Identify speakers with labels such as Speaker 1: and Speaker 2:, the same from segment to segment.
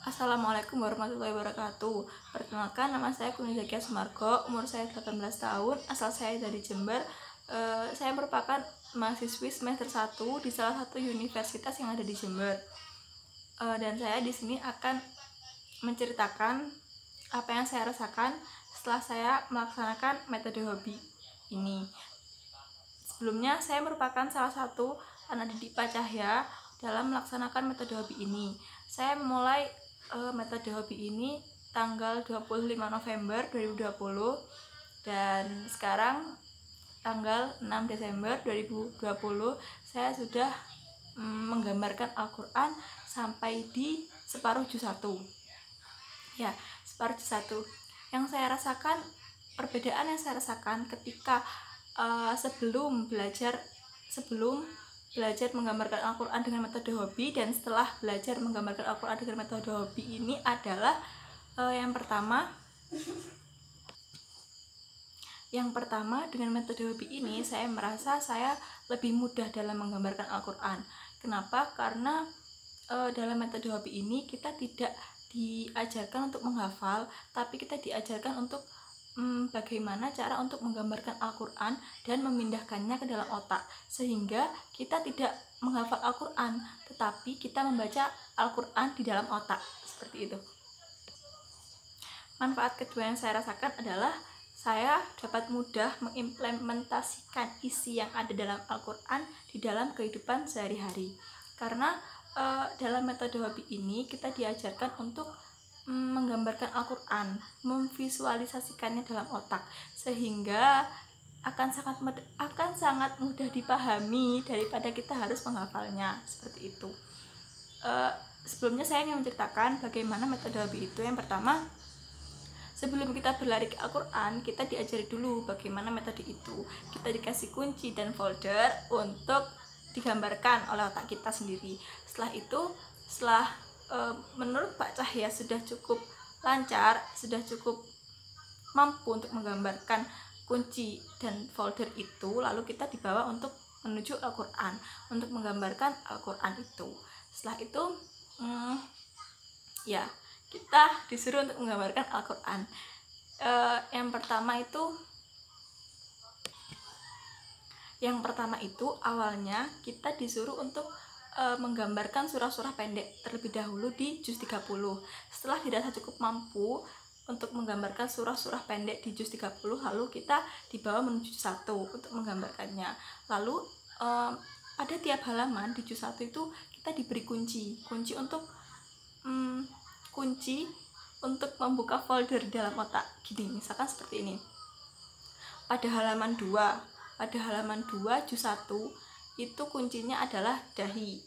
Speaker 1: Assalamualaikum warahmatullahi wabarakatuh. Perkenalkan, nama saya Kuni Zakia Sumargo, umur saya 18 tahun, asal saya dari Jember. Saya merupakan mahasiswi semester 1 di salah satu universitas yang ada di Jember. Dan saya di sini akan menceritakan apa yang saya rasakan setelah saya melaksanakan metode hobi ini. Sebelumnya, saya merupakan salah satu anak didik Pak Cahya dalam melaksanakan metode hobi ini. Saya memulai metode hobi ini tanggal 25 November 2020 dan sekarang tanggal 6 Desember 2020 saya sudah menggambarkan Al-Quran sampai di separuh juz 1. Ya, separuh juz 1. Yang saya rasakan, perbedaan yang saya rasakan ketika sebelum belajar menggambarkan Al-Quran dengan metode hobi dan setelah belajar menggambarkan Al-Quran dengan metode hobi ini adalah yang pertama dengan metode hobi ini saya merasa saya lebih mudah dalam menggambarkan Al-Quran. Kenapa? Karena dalam metode hobi ini kita tidak diajarkan untuk menghafal, tapi kita diajarkan untuk bagaimana cara untuk menggambarkan Al-Quran dan memindahkannya ke dalam otak, sehingga kita tidak menghafal Al-Quran tetapi kita membaca Al-Quran di dalam otak, seperti itu. Manfaat kedua yang saya rasakan adalah saya dapat mudah mengimplementasikan isi yang ada dalam Al-Quran di dalam kehidupan sehari-hari, karena dalam metode hobi ini kita diajarkan untuk menggambarkan Al-Quran, memvisualisasikannya dalam otak, sehingga akan sangat mudah dipahami daripada kita harus menghafalnya, seperti itu. Sebelumnya saya ingin menceritakan bagaimana metode hobi itu. Yang pertama, sebelum kita berlari ke Al-Quran, kita diajari dulu bagaimana metode itu. Kita dikasih kunci dan folder untuk digambarkan oleh otak kita sendiri. Setelah menurut Pak Cahya sudah cukup lancar, sudah cukup mampu untuk menggambarkan kunci dan folder itu, lalu kita dibawa untuk menuju Al-Quran, untuk menggambarkan Al-Quran itu. Setelah itu kita disuruh untuk menggambarkan Al-Quran. Yang pertama itu awalnya kita disuruh untuk menggambarkan surah-surah pendek terlebih dahulu di juz 30. Setelah dirasa cukup mampu untuk menggambarkan surah-surah pendek di juz 30, lalu kita dibawa menuju juz 1 untuk menggambarkannya. Lalu pada tiap halaman di juz 1 itu kita diberi kunci untuk membuka folder dalam otak. Gini, misalkan seperti ini. Pada halaman 2 juz 1 itu kuncinya adalah dahi.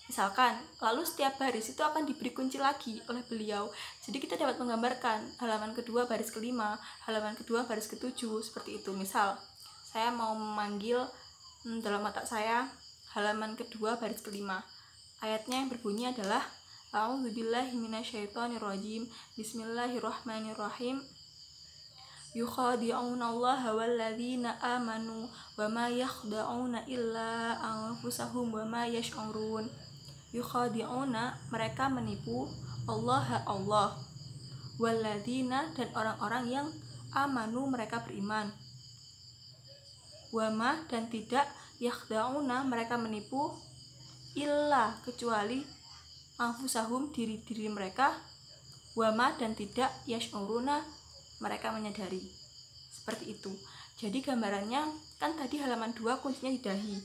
Speaker 1: Misalkan, lalu setiap baris itu akan diberi kunci lagi oleh beliau. Jadi kita dapat menggambarkan halaman kedua baris kelima, halaman kedua baris ketujuh, seperti itu. Misal, saya mau memanggil dalam otak saya halaman kedua baris kelima. Ayatnya yang berbunyi adalah A'udzubillahi minasyaitonirrajim. Bismillahirrahmanirrahim. Yukhadi'unallaha walladzina amanu wa ma yakhda'una illa anfusahum wa ma yash'urun. Yukhadi'una, mereka menipu, Allah walladzina, dan orang-orang yang amanu, mereka beriman, wa ma, dan tidak, yakhda'una, mereka menipu, illa, kecuali, anfusahum, diri mereka, wa ma, dan tidak, yash'uruna, mereka menyadari. Seperti itu. Jadi gambarannya kan tadi halaman 2 kuncinya di dahi.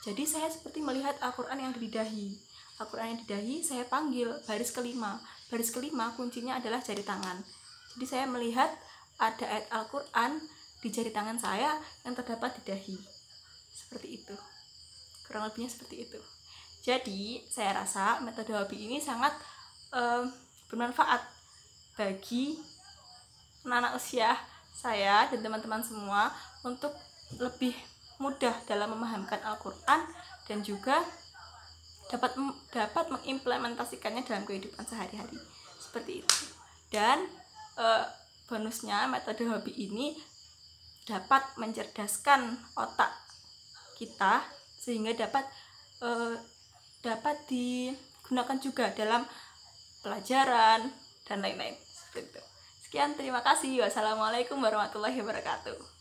Speaker 1: Jadi saya seperti melihat Al-Quran yang di dahi. Al-Quran yang di dahi saya panggil baris kelima. Baris kelima kuncinya adalah jari tangan. Jadi saya melihat ada ayat Al-Quran di jari tangan saya yang terdapat di dahi. Seperti itu. Kurang lebihnya seperti itu. Jadi saya rasa metode hobi ini sangat bermanfaat bagi anak-anak usia saya dan teman-teman semua untuk lebih mudah dalam memahamkan Al-Quran dan juga dapat mengimplementasikannya dalam kehidupan sehari-hari, seperti itu. Dan bonusnya metode hobi ini dapat mencerdaskan otak kita sehingga dapat digunakan juga dalam pelajaran, dan lain-lain. Seperti itu. Sekian, terima kasih. Wassalamualaikum warahmatullahi wabarakatuh.